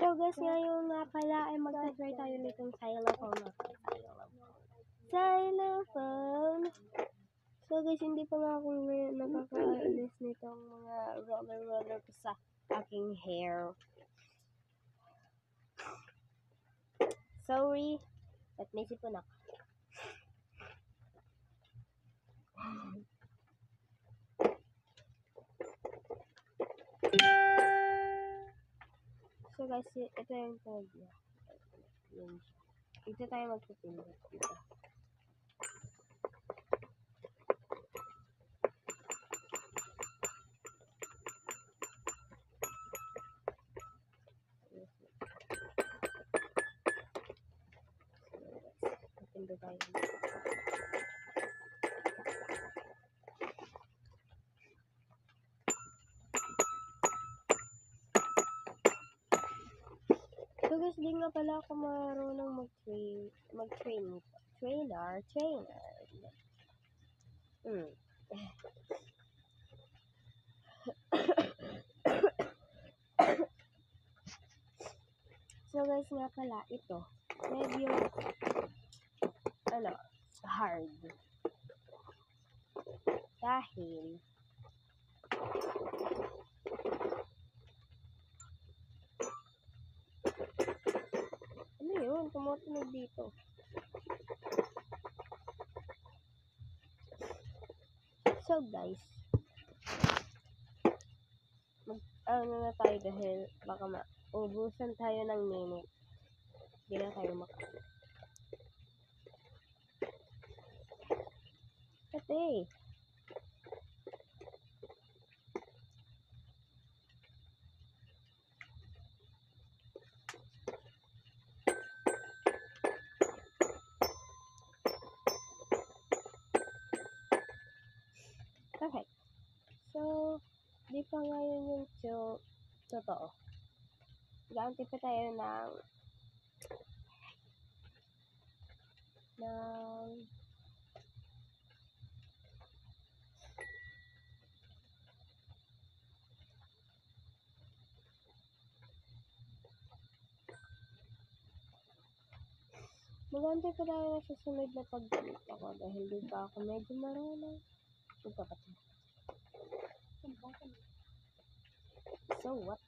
So guys, ngayon nga pala ay magta-try tayo nitong xylophone. Xylophone! So guys, hindi pa nga ako ngayon nakakaalis nitong mga roller pa sa aking hair. Sorry, at may sipon ako. So guys, ito yung tag niya. Ito tayo magpipindot dito. Pindot tayo. So guys, di nga pala ako marunong mag-trainer. So guys, nga pala, ito, medyo, hard. Dahil, ano yun? Tumutunog dito. So guys, na tayo dahil baka maubusan tayo ng minute. Hindi na tayo makain. Kasi, perfect. So, di pa ngayon yung totoo. Gaanti pa tayo ng magantay pa tayo na susunod na pagkita ko dahil di pa ako medyo marunong. So what?